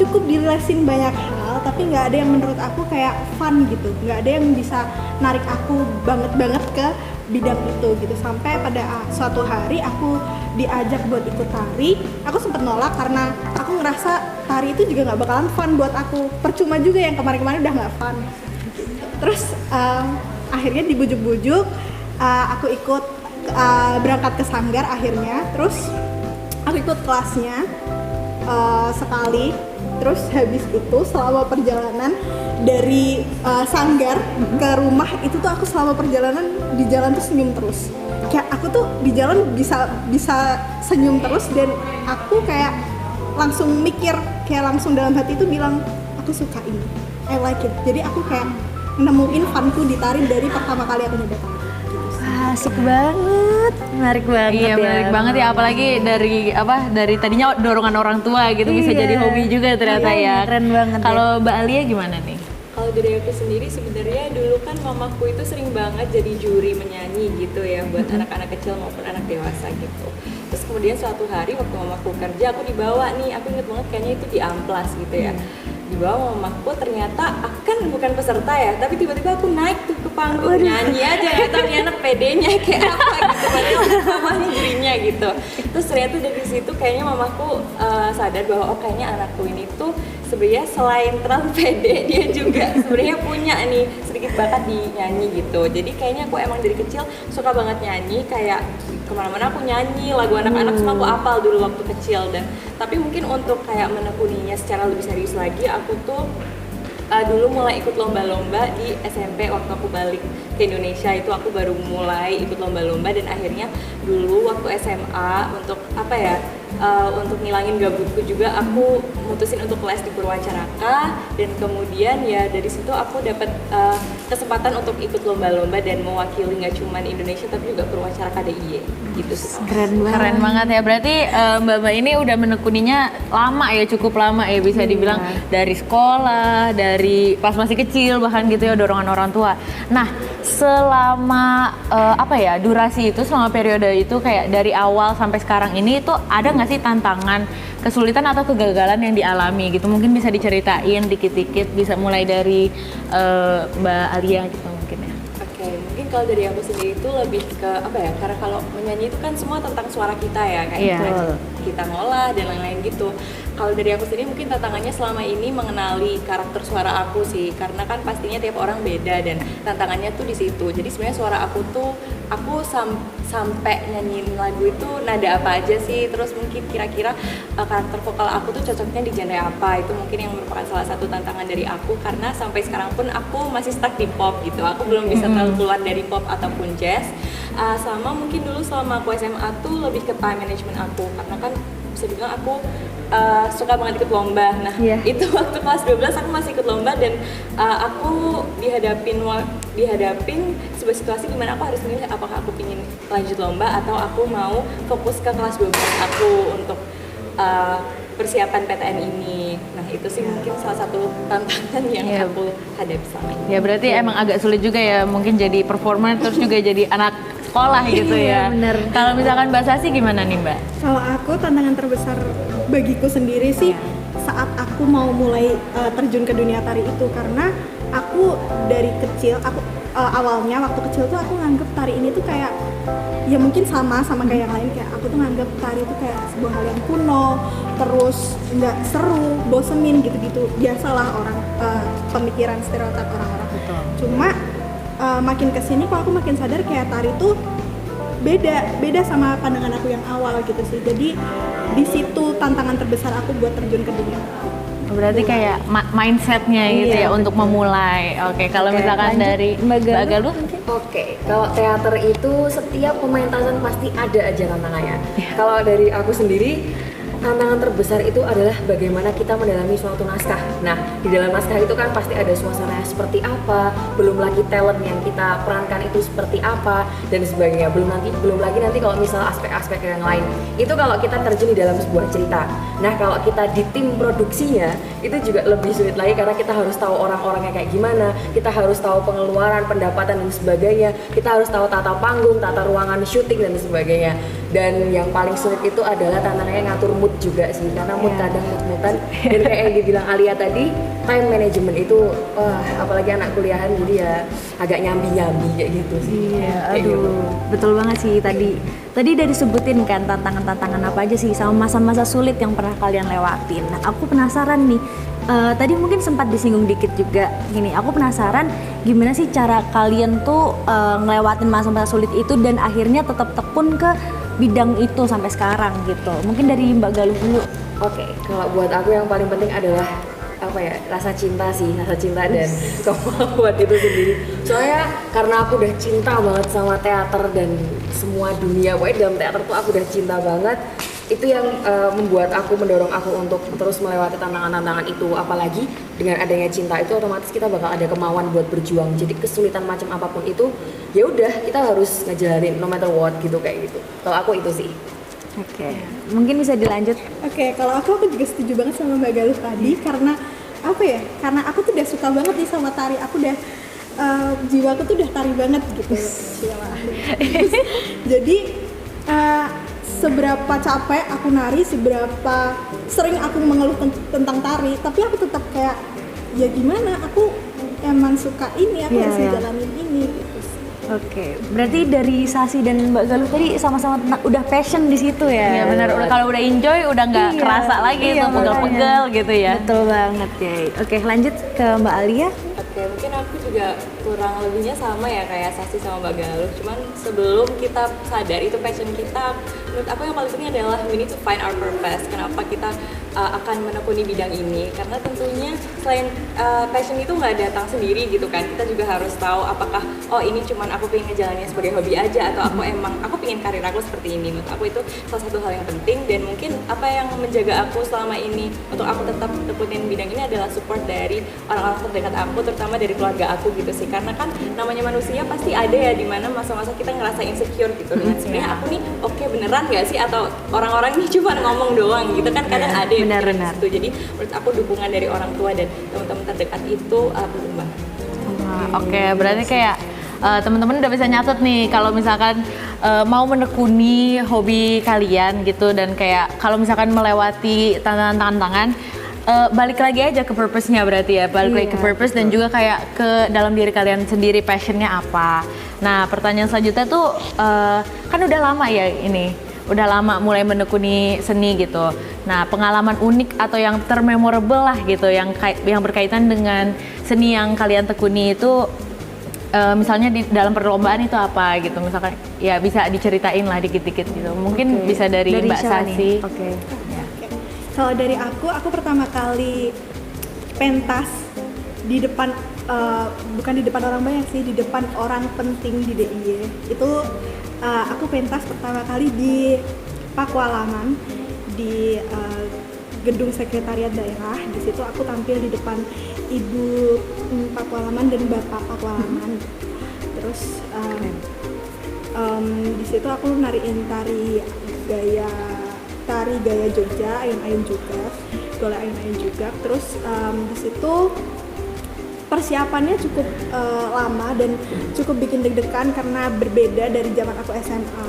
cukup dilesin banyak hal, tapi nggak ada yang menurut aku kayak fun gitu, nggak ada yang bisa narik aku banget ke bidang itu gitu. Sampai pada suatu hari aku diajak buat ikut tari, aku sempet nolak karena aku ngerasa tari itu juga nggak bakalan fun buat aku, percuma juga yang kemarin-kemarin udah nggak fun gitu. Terus akhirnya dibujuk-bujuk, aku ikut berangkat ke Sanggar akhirnya, terus aku ikut kelasnya sekali. Terus habis itu selama perjalanan dari Sanggar ke rumah itu tuh aku selama perjalanan di jalan tuh senyum terus. Kayak aku tuh di jalan bisa senyum terus, dan aku kayak langsung mikir, kayak langsung dalam hati itu bilang aku suka ini, I like it. Jadi aku kayak nemuin funku di tari dari pertama kali aku nyoba tari. Asik banget, menarik banget. Iya, menarik banget ya, apalagi dari tadinya dorongan orang tua gitu bisa jadi hobi juga ternyata ya. Keren banget. Kalau Mbak Alia gimana nih? Kalau dari aku sendiri sebenarnya dulu kan mamaku itu sering banget jadi juri menyanyi gitu ya buat anak-anak kecil maupun anak dewasa gitu. Terus kemudian suatu hari waktu mamaku kerja, aku dibawa nih, aku inget banget kayaknya itu di Amplas gitu ya. Dibawa mamaku, ternyata aku kan bukan peserta ya, tapi tiba-tiba aku naik tuh ke panggung nyanyi aja, gak tau nih anak pedenya kayak apa gitu, padahal mamanya jurinya gitu. Terus ternyata dari situ kayaknya mamaku sadar bahwa oh kayaknya anakku ini tuh sebenarnya selain terlalu pede, dia juga sebenarnya punya nih sedikit bakat di nyanyi gitu. Jadi kayaknya aku emang dari kecil suka banget nyanyi, kayak kemana-mana aku nyanyi lagu anak-anak semua aku apal dulu waktu kecil. Dan tapi mungkin untuk kayak menekuninya secara lebih serius lagi, aku tuh dulu mulai ikut lomba-lomba di SMP waktu aku balik ke Indonesia. Itu aku baru mulai ikut lomba-lomba, dan akhirnya dulu waktu SMA untuk untuk ngilangin gabutku juga aku mutusin untuk les di Purwacaraka, dan kemudian ya dari situ aku dapat kesempatan untuk ikut lomba-lomba dan mewakili nggak cuma Indonesia tapi juga Purwacaraka DIY gitu sih. Keren banget ya, berarti Mbak ini udah menekuninya lama ya, cukup lama ya bisa dibilang, dari sekolah, dari pas masih kecil bahkan gitu ya, dorongan orang tua. Nah selama durasi itu, selama periode itu kayak dari awal sampai sekarang ini itu ada nggak sih tantangan, kesulitan atau kegagalan yang dialami gitu? Mungkin bisa diceritain dikit-dikit, bisa mulai dari Mbak Alia gitu mungkin ya. Oke, mungkin kalau dari aku sendiri itu lebih ke karena kalau menyanyi itu kan semua tentang suara kita ya, kayak kita ngolah dan lain-lain gitu. Kalau dari aku sendiri mungkin tantangannya selama ini mengenali karakter suara aku sih, karena kan pastinya tiap orang beda dan tantangannya tuh di situ. Jadi sebenarnya suara aku tuh sampai nyanyiin lagu itu nada apa aja sih, terus mungkin kira-kira karakter vokal aku tuh cocoknya di genre apa, itu mungkin yang merupakan salah satu tantangan dari aku, karena sampai sekarang pun aku masih stuck di pop gitu, aku belum bisa terlalu keluar dari pop ataupun jazz. Sama mungkin dulu selama aku SMA tuh lebih ke time management aku, karena kan bisa dibilang aku suka banget ikut lomba. Nah itu waktu kelas 12 aku masih ikut lomba, dan aku dihadapin sebuah situasi di mana aku harus memilih apakah aku ingin lanjut lomba atau aku mau fokus ke kelas 12 aku untuk persiapan PTN ini. Nah itu sih mungkin salah satu tantangan yang aku hadapi selama ini. Ya berarti emang agak sulit juga ya, mungkin jadi performer terus juga jadi anak sekolah gitu ya. Bener. Kalau misalkan Mbak Sasi gimana nih Mbak? Kalau aku tantangan terbesar bagiku sendiri sih saat aku mau mulai terjun ke dunia tari itu, karena aku dari kecil, awalnya waktu kecil tuh aku nganggep tari ini tuh kayak ya mungkin sama kayak yang lain, kayak aku tuh nganggep tari itu kayak sebuah hal yang kuno, terus nggak seru, bosenin gitu-gitu, biasalah orang pemikiran stereotip orang-orang. Cuma makin kesini kok aku makin sadar kayak tari tuh beda sama pandangan aku yang awal gitu sih. Jadi di situ tantangan terbesar aku buat terjun ke dunia. Berarti kayak mindsetnya gitu ya untuk memulai. Oke, kalau misalkan lanjut, dari Mbak Galuh mungkin? Oke, kalau teater itu setiap pementasan pasti ada aja tantangannya. Kalau dari aku sendiri, tantangan terbesar itu adalah bagaimana kita mendalami suatu naskah. Nah, di dalam naskah itu kan pasti ada suasananya seperti apa, belum lagi talent yang kita perankan itu seperti apa dan sebagainya. Belum lagi nanti kalau misal aspek-aspek yang lain. Itu kalau kita terjun di dalam sebuah cerita. Nah, kalau kita di tim produksinya itu juga lebih sulit lagi, karena kita harus tahu orang-orangnya kayak gimana, kita harus tahu pengeluaran, pendapatan dan sebagainya. Kita harus tahu tata panggung, tata ruangan syuting dan sebagainya. Dan yang paling sulit itu adalah tantangannya ngatur mood juga sih, karena mood kadang mood-moodan. Dan kayak yang dibilang Alia tadi, time management itu, wah apalagi anak kuliahan jadi ya agak nyambi-nyambi kayak gitu sih. Iya, Kayak gitu. aduh, betul banget sih tadi udah disebutin kan tantangan-tantangan apa aja sih sama masa-masa sulit yang pernah kalian lewatin. Nah, aku penasaran nih, tadi mungkin sempat disinggung dikit juga gini, aku penasaran gimana sih cara kalian tuh ngelewatin masa-masa sulit itu dan akhirnya tetap tekun ke bidang itu sampai sekarang gitu. Mungkin dari Mbak Galuh dulu. Oke, kalau buat aku yang paling penting adalah apa ya, rasa cinta sih, rasa cinta dan kemauan itu sendiri. Soalnya karena aku udah cinta banget sama teater dan semua dunia, pokoknya dalam teater tuh aku udah cinta banget. Itu yang membuat aku, mendorong aku untuk terus melewati tantangan-tantangan itu. Apalagi dengan adanya cinta itu otomatis kita bakal ada kemauan buat berjuang. Jadi kesulitan macam apapun itu, ya udah kita harus ngejalanin no matter what gitu, kayak gitu. Kalau aku itu sih. Oke, mungkin bisa dilanjut. Oke, kalau aku juga setuju banget sama Mbak Galuh tadi karena apa ya? Karena aku tuh udah suka banget nih sama tari. Aku udah jiwaku tuh udah tari banget gitu. Jadi seberapa capek aku nari, seberapa sering aku mengeluh tentang tari, tapi aku tetap kayak ya gimana? Aku emang suka ini, aku harus jalanin ini gitu. Oke, berarti dari Sasi dan Mbak Galuh tadi sama-sama udah passion di situ ya. Iya benar, kalau udah enjoy udah nggak kerasa lagi tuh pegel-pegel gitu ya. Betul banget ya. Oke, lanjut ke Mbak Alia. Oke, mungkin aku juga kurang lebihnya sama ya kayak Sasi sama Mbak Galuh. Cuman sebelum kita sadar itu passion kita, menurut aku yang paling penting adalah we need to find our purpose. Kenapa kita akan menekuni bidang ini? Karena tentunya selain passion itu nggak datang sendiri gitu kan. Kita juga harus tahu apakah ini cuman aku pengen ngejalanin sebagai hobi aja atau aku pengen karir aku seperti ini. Menurut aku itu salah satu hal yang penting, dan mungkin apa yang menjaga aku selama ini untuk aku tetap tekunin bidang ini adalah support dari orang-orang terdekat aku, terutama dari keluarga aku gitu sih. Karena kan namanya manusia pasti ada ya dimana masa-masa kita ngerasa insecure gitu dengan sebenarnya aku nih oke beneran gak sih, atau orang-orang ini cuma ngomong doang gitu kan, kadang ada yang benar. gitu. Jadi menurut aku dukungan dari orang tua dan teman-teman terdekat itu penting banget. Oke, berarti kayak teman-teman udah bisa nyatet nih kalau misalkan mau menekuni hobi kalian gitu, dan kayak kalau misalkan melewati tantangan-tantangan, balik lagi aja ke purpose-nya berarti ya, balik lagi ke purpose dan juga kayak ke dalam diri kalian sendiri passion-nya apa. Nah, pertanyaan selanjutnya tuh kan udah lama ya ini, udah lama mulai menekuni seni gitu. Nah, pengalaman unik atau yang termemorable lah gitu yang berkaitan dengan seni yang kalian tekuni itu, misalnya di dalam perlombaan itu apa gitu, misalkan ya bisa diceritain lah dikit-dikit gitu. Mungkin bisa dari Mbak Sasi. Oke. Kalau dari aku pertama kali pentas di depan, bukan di depan orang banyak sih, di depan orang penting di DIY. Itu aku pentas pertama kali di Pakualaman, di gedung sekretariat daerah. Di situ aku tampil di depan Ibu Pakualaman dan Bapak Pakualaman. Terus di situ aku nariin tari gaya Jogja, ayun-ayun juga, golek ayun-ayun juga. Terus di situ persiapannya cukup lama dan cukup bikin deg-degan karena berbeda dari zaman aku SMA.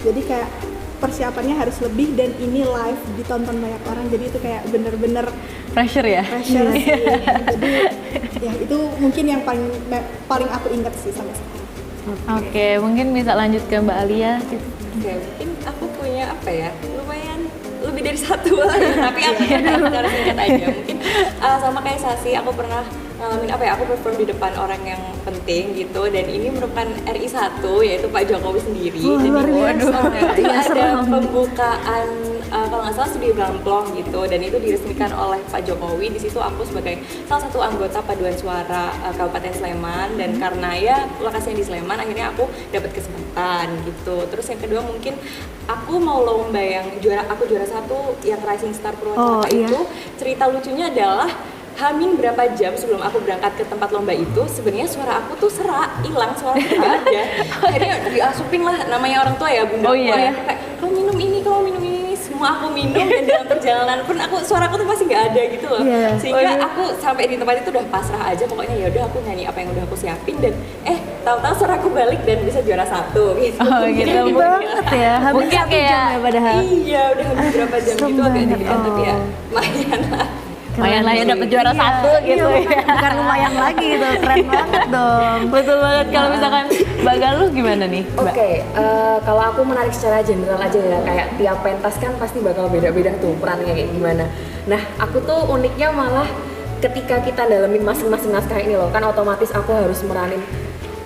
Jadi kayak persiapannya harus lebih, dan ini live ditonton banyak orang, jadi itu kayak bener-bener Pressure ya? pressure sih. Jadi ya itu mungkin yang paling aku ingat sih sampai sekarang. Oke, mungkin bisa lanjut ke Mbak Alia gitu. Oke, mungkin aku punya apa ya, lumayan lebih dari satu lah ya, tapi aku secara singkat aja. Mungkin sama kayak Sasi, aku pernah ngalamin apa ya, aku perform di depan orang yang penting gitu, dan ini merupakan RI 1 yaitu Pak Jokowi sendiri. Jadi itu ada pembukaan kalau nggak salah studi Blamplong gitu, dan itu diresmikan oleh Pak Jokowi. Di situ aku sebagai salah satu anggota paduan suara Kabupaten Sleman, dan karena ya lokasinya di Sleman akhirnya aku dapat kesempatan gitu. Terus yang kedua mungkin aku mau lomba yang juara 1 yang Rising Star Purwacaraka itu, cerita lucunya adalah Hamin berapa jam sebelum aku berangkat ke tempat lomba itu, sebenarnya suara aku tuh serak, hilang, suara aku nggak ada. Akhirnya diasupin lah, namanya orang tua ya, bunda tua ya, kayak kamu minum ini, semua aku minum dan dalam perjalanan pun suaraku tuh masih nggak ada gitu loh. Sehingga aku sampai di tempat itu udah pasrah aja, pokoknya ya udah aku nyanyi apa yang udah aku siapin dan tahu-tahu suaraku balik dan bisa juara 1 gitu. Oh gitu. Banget ya. Hampir Mungkin 1 jam ya padahal. Iya, udah hampir berapa jam gitu agak deg-degan tapi ya lumayan lah. Lumayan lah ya dapat juara 1 gitu ya. Bukan lumayan lagi gitu, keren banget dong. Betul banget. Kalau misalkan Mbak Galuh gimana nih? Mbak? Oke, kalau aku menarik secara general aja ya, kayak tiap pentas kan pasti bakal beda-beda tuh perannya kayak gimana. Nah, aku tuh uniknya malah ketika kita dalamin masing-masing naskah ini loh, kan otomatis aku harus meranin.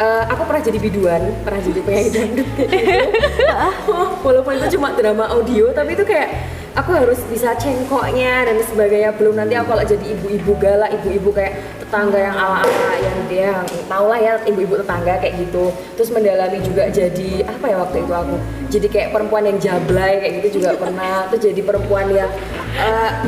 Aku pernah jadi biduan, pernah jadi penyanyi dangdut kayak gitu. Walaupun itu cuma drama audio, tapi itu kayak aku harus bisa cengkoknya dan sebagainya. Belum nanti aku kalau jadi ibu-ibu galak, ibu-ibu kayak tetangga yang ala-ala yang dia tau lah ya, ibu-ibu tetangga kayak gitu. Terus mendalami juga jadi apa ya waktu itu aku jadi kayak perempuan yang jablay kayak gitu juga pernah. Terus jadi perempuan yang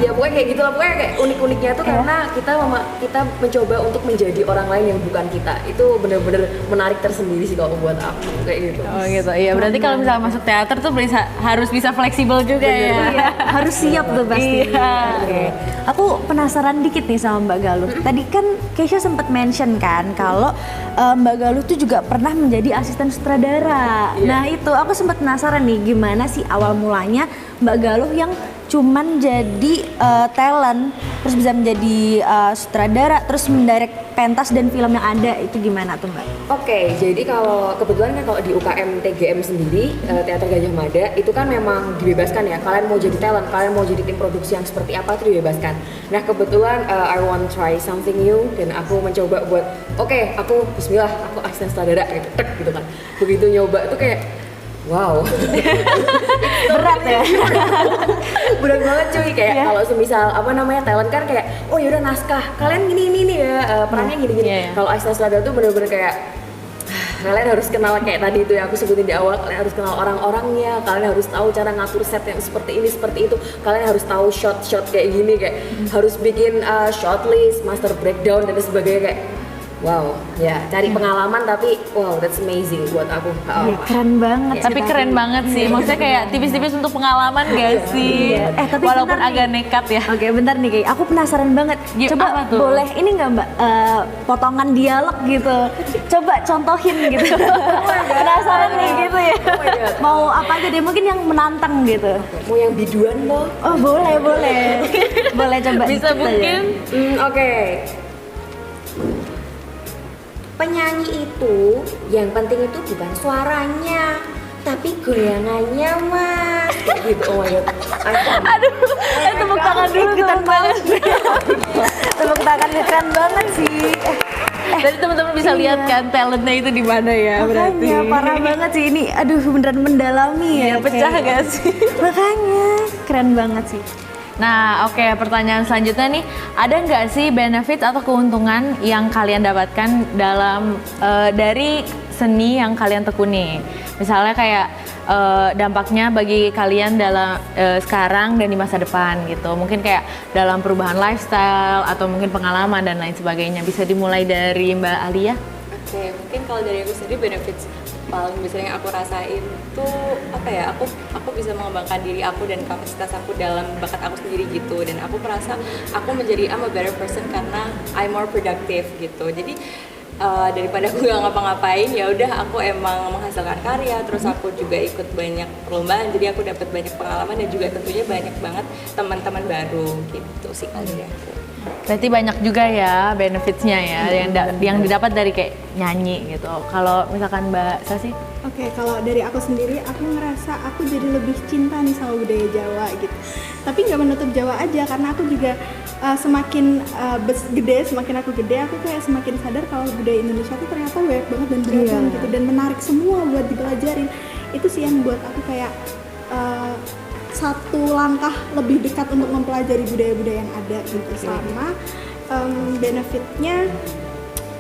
ya pokoknya kayak gitu lah, pokoknya kayak unik-uniknya tuh karena kita mencoba untuk menjadi orang lain yang bukan kita. Itu bener-bener menarik tersendiri sih kalau buat aku kayak gitu. Oh gitu. Iya, berarti kalau misalnya masuk teater tuh harus bisa fleksibel juga ya. Harus siap tuh pasti. Iya. Oke. Aku penasaran dikit nih sama Mbak Galuh. Tadi kan Keisha sempat mention kan kalau Mbak Galuh tuh juga pernah menjadi asisten sutradara. Nah itu aku sempat penasaran nih gimana sih awal mulanya Mbak Galuh yang cuman jadi talent terus bisa menjadi sutradara terus mendirect pentas dan film yang ada, itu gimana tuh Mbak? Oke, jadi kalau kebetulan kan kalau di UKM TGM sendiri, Teater Gajah Mada itu kan memang dibebaskan ya. Kalian mau jadi talent, kalian mau jadi tim produksi yang seperti apa itu dibebaskan. Nah kebetulan I want try something new dan aku mencoba buat aku bismillah, aku asisten sutradara gitu kan. Begitu nyoba tuh kayak wow. Berat ya? Berat banget cuy, kayak kalau semisal talent kan kayak oh yaudah naskah kalian gini ya perannya gini. Kalau asisten sutradara tuh bener-bener kayak kalian harus kenal kayak tadi itu yang aku sebutin di awal, kalian harus kenal orang-orangnya, kalian harus tahu cara ngatur set yang seperti ini seperti itu, kalian harus tahu shot kayak gini, kayak harus bikin shot list, master breakdown dan sebagainya kayak wow, ya cari pengalaman tapi wow that's amazing buat aku. Keren banget. Tapi keren banget sih, maksudnya kayak tipis-tipis untuk pengalaman gak sih? Tapi walaupun bentar agak nih. nekat ya. Oke, bentar nih Kay, aku penasaran banget. Coba apa tuh? boleh ini nggak Mbak potongan dialog gitu? Coba contohin gitu. Penasaran nih gitu ya. Mau apa aja deh, mungkin yang menantang gitu. Mau yang biduan loh? Oh boleh. Boleh coba. Bisa dikit mungkin aja. Oke. Penyanyi itu yang penting itu bukan suaranya, tapi goyangannya mas. Kayak gitu, oh my god. aduh, tepuk tangan dulu teman-teman. Tepuk tangan keren banget sih. Jadi teman-teman bisa lihat kan talentnya itu di mana ya, berarti. Makanya parah banget sih ini. Aduh beneran mendalami ya. Pecah Kay. gak sih? Makanya keren banget sih. Nah, oke, pertanyaan selanjutnya nih, ada nggak sih benefit atau keuntungan yang kalian dapatkan dalam dari seni yang kalian tekuni? Misalnya kayak dampaknya bagi kalian dalam sekarang dan di masa depan gitu. Mungkin kayak dalam perubahan lifestyle atau mungkin pengalaman dan lain sebagainya. Bisa dimulai dari Mbak Alia? Oke, mungkin kalau dari aku sendiri benefits paling besar yang aku rasain tuh apa ya, aku bisa mengembangkan diri aku dan kapasitas aku dalam bakat aku sendiri gitu, dan aku merasa aku menjadi I'm a better person karena I'm more productive gitu. Jadi daripada aku gak ngapa-ngapain, ya udah aku emang menghasilkan karya, terus aku juga ikut banyak perlombaan, jadi aku dapat banyak pengalaman dan juga tentunya banyak banget teman-teman baru gitu sih kalau dari aku. Berarti banyak juga ya benefitsnya ya yang didapat dari kayak nyanyi gitu. Kalau misalkan Mbak Sasi? Oke, kalau dari aku sendiri, aku ngerasa aku jadi lebih cinta nih sama budaya Jawa gitu. Tapi nggak menutup Jawa aja, karena aku juga semakin semakin aku gede, aku kayak semakin sadar kalau budaya Indonesia tuh ternyata banyak banget dan beragam gitu, dan menarik semua buat dipelajarin. Itu sih yang buat aku kayak satu langkah lebih dekat untuk mempelajari budaya-budaya yang ada gitu. Sama benefitnya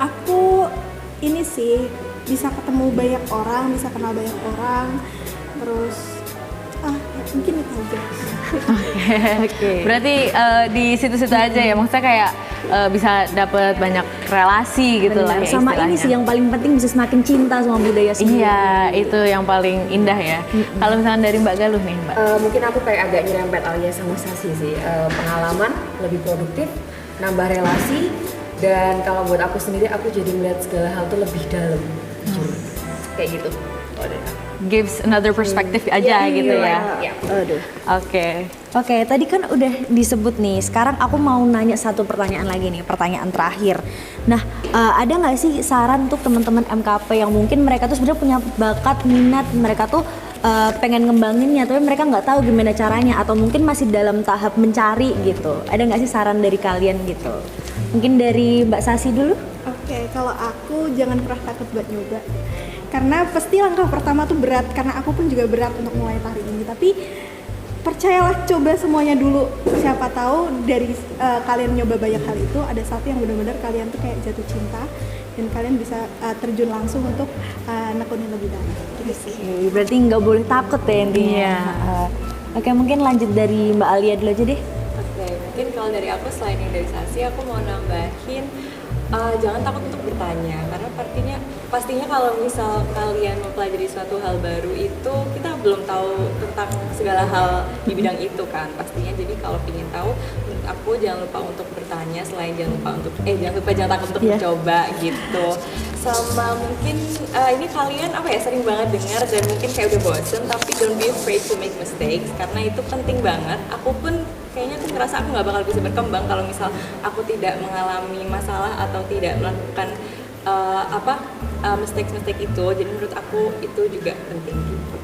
aku ini sih bisa ketemu banyak orang, bisa kenal banyak orang, terus Mungkin itu aja. Oke. Berarti di situ-situ aja ya, maksudnya kayak bisa dapat banyak relasi gitu lah Benar. ya Sama ini istilahnya. sih yang paling penting bisa semakin cinta sama budaya sendiri. Iya, itu yang paling indah ya. Kalau misalnya dari Mbak Galuh nih, Mbak. Mungkin aku kayak agak nyerempet Alia sama Sasi sih. Pengalaman lebih produktif, nambah relasi, dan kalau buat aku sendiri aku jadi melihat segala hal tuh lebih dalam. Jujur. Kayak gitu. Gives another perspective aja gitu ya. Iya. Aduh. Oke. Oke, tadi kan udah disebut nih. Sekarang aku mau nanya satu pertanyaan lagi nih, pertanyaan terakhir. Nah, ada nggak sih saran untuk teman-teman MKP yang mungkin mereka tuh sebenarnya punya bakat, minat, mereka tuh pengen ngembanginnya, tapi mereka nggak tahu gimana caranya, atau mungkin masih dalam tahap mencari gitu. Ada nggak sih saran dari kalian gitu? Mungkin dari Mbak Sasi dulu? Oke, kalau aku jangan pernah takut buat nyoba. Karena pasti langkah pertama tuh berat, karena aku pun juga berat untuk mulai tari ini. Tapi percayalah, coba semuanya dulu. Siapa tahu dari kalian nyoba banyak hal itu, ada satu yang benar-benar kalian tuh kayak jatuh cinta dan kalian bisa terjun langsung untuk nekunin lebih dalam. Gitu sih. Oke, berarti nggak boleh takut ya intinya. Iya. Oke, mungkin lanjut dari Mbak Alia dulu aja deh. Oke, mungkin kalau dari aku selain yang dari Sasi, aku mau nambahin jangan takut untuk bertanya, karena pastinya kalau misal kalian mempelajari suatu hal baru itu kita belum tahu tentang segala hal di bidang itu kan pastinya. Jadi kalau ingin tahu, menurut aku jangan lupa untuk bertanya, selain jangan takut untuk mencoba gitu. Sama mungkin ini kalian sering banget dengar dan mungkin kayak udah bosen, tapi don't be afraid to make mistakes, karena itu penting banget. Aku pun kayaknya aku ngerasa aku nggak bakal bisa berkembang kalau misal aku tidak mengalami masalah atau tidak melakukan mistake itu. Jadi menurut aku itu juga penting gitu.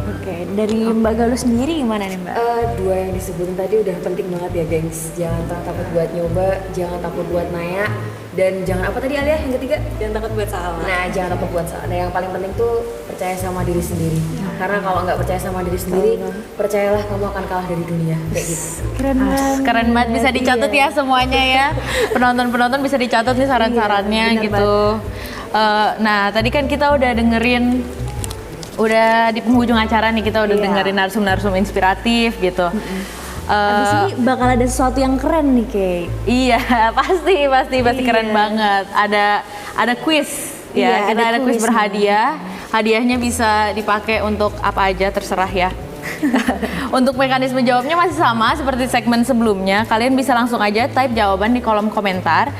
Oke, dari Mbak Galuh sendiri gimana nih Mbak? Dua yang disebutin tadi udah penting banget ya gengs. Jangan takut buat nyoba, jangan takut buat nanya, dan jangan apa tadi Alia yang ketiga? Jangan takut buat salah. Nah, jangan takut buat salah. Nah, yang paling penting tuh percaya sama diri sendiri. Karena kalau nggak percaya sama diri sendiri, percayalah kamu akan kalah dari dunia. Kayak gitu. Keren banget. Keren banget, bisa dicatat ya semuanya ya. Penonton-penonton bisa dicatat nih saran-sarannya benar gitu. Nah, tadi kan kita udah di penghujung acara nih, kita udah dengerin narsum-narsum inspiratif gitu. Abis ini bakal ada sesuatu yang keren nih Kay. Iya, pasti keren banget. Ada quiz ya, Iya, kita ada quiz nih. berhadiah. Hadiahnya bisa dipakai untuk apa aja, terserah ya. Untuk mekanisme jawabnya masih sama seperti segmen sebelumnya. Kalian bisa langsung aja type jawaban di kolom komentar.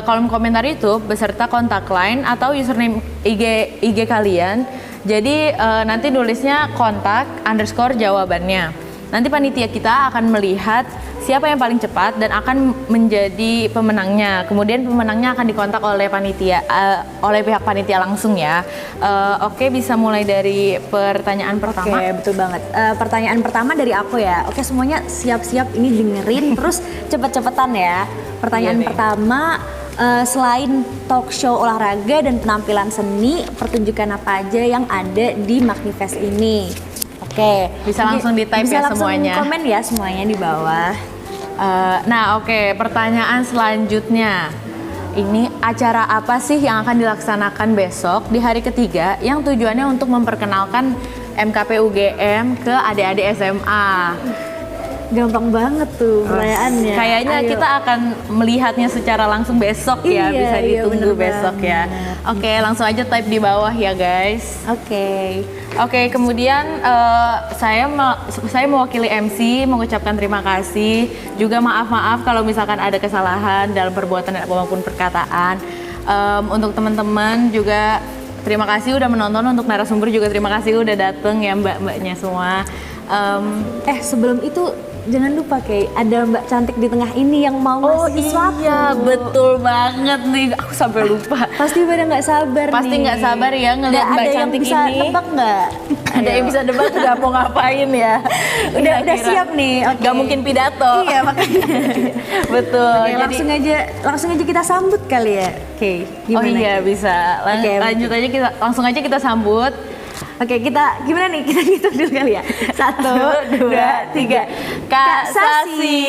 Kolom komentar itu beserta kontak line atau username IG kalian. Jadi nanti nulisnya kontak _ jawabannya. Nanti panitia kita akan melihat siapa yang paling cepat dan akan menjadi pemenangnya. Kemudian pemenangnya akan dikontak oleh panitia, oleh pihak panitia langsung ya. Oke, bisa mulai dari pertanyaan pertama. Oke, betul banget. Pertanyaan pertama dari aku ya. Oke, semuanya siap-siap ini dengerin terus cepet-cepetan ya. Pertanyaan Iya nih. pertama, selain talk show olahraga dan penampilan seni, pertunjukan apa aja yang ada di Magnifest ini? Oke, Bisa langsung di-type bisa ya langsung semuanya. komen ya semuanya di bawah. Nah, oke, pertanyaan selanjutnya. Ini acara apa sih yang akan dilaksanakan besok di hari ketiga yang tujuannya untuk memperkenalkan MKP UGM ke adik-adik SMA? Gampang banget tuh pertanyaannya. Kayaknya Ayo. kita akan melihatnya secara langsung besok ya, Iya, bisa iya, ditunggu bener besok ya. Oke, langsung aja type di bawah ya guys. Oke. Oke, kemudian saya mewakili MC mengucapkan terima kasih, juga maaf kalau misalkan ada kesalahan dalam perbuatan maupun perkataan. Untuk teman-teman juga terima kasih udah menonton, untuk narasumber juga terima kasih udah dateng ya mbak-mbaknya semua. Sebelum itu jangan lupa Kay, ada Mbak cantik di tengah ini yang mau ngasih sesuatu. Iya, betul banget nih, aku sampai lupa. Pasti pada nggak sabar nih. Pasti nggak sabar ya ngeliat Mbak cantik bisa ini. Tebak nggak? Ada yang bisa debat udah mau ngapain ya? Udah Kira-kira. siap nih. Oke. Gak mungkin pidato. Iya makanya. Betul. Oke, langsung aja kita sambut kali ya, Kay. Oh Gimana? iya bisa. Oke. Lanjut aja langsung aja kita sambut. Oke, kita gimana nih? Kita hitung dulu kali ya. 1, 2, 3. Kak Sasi.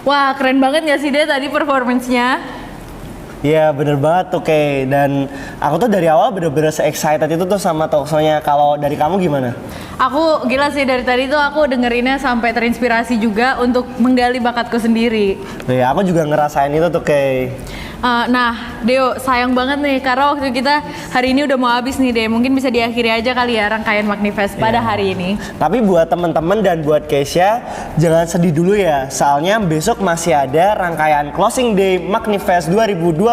Wah, keren banget gak sih deh tadi performance-nya? Iya bener banget tuh Kay. Dan aku tuh dari awal bener-bener se-excited itu tuh sama talkshow-nya. Kalau dari kamu gimana? Aku gila sih dari tadi tuh aku dengerinnya sampai terinspirasi juga untuk menggali bakatku sendiri. Ya aku juga ngerasain itu tuh Kay. Nah, Deo, sayang banget nih karena waktu kita hari ini udah mau habis nih, Deo. Mungkin bisa diakhiri aja kali ya rangkaian Magnifest pada hari ini. Tapi buat teman-teman dan buat Keisha, jangan sedih dulu ya. Soalnya besok masih ada rangkaian closing day Magnifest 2021.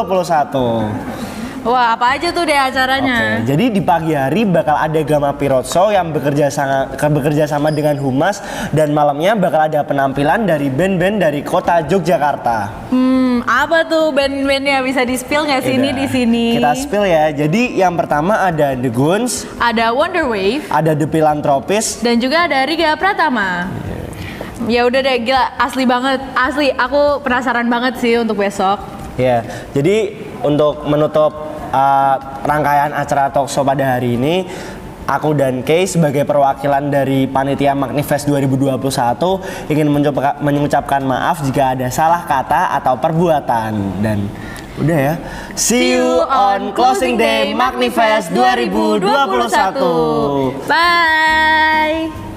Wah, apa aja tuh deh acaranya? Oke, jadi di pagi hari bakal ada Gama Roadshow yang bekerja sama dengan Humas, dan malamnya bakal ada penampilan dari band-band dari kota Yogyakarta. Apa tuh band-bandnya, bisa di-spill nggak sih ini di sini? Kita spill ya. Jadi yang pertama ada The Goons, Ada Wonder Wave, ada The Philanthropist, dan juga ada Riga Pratama. Ya udah deh, gila asli banget, asli. Aku penasaran banget sih untuk besok. ya. Jadi untuk menutup rangkaian acara talkshow pada hari ini, aku dan Kay sebagai perwakilan dari panitia Magnifest 2021 ingin mengucapkan maaf jika ada salah kata atau perbuatan. Dan udah ya, see you on closing day Magnifest 2021. Bye.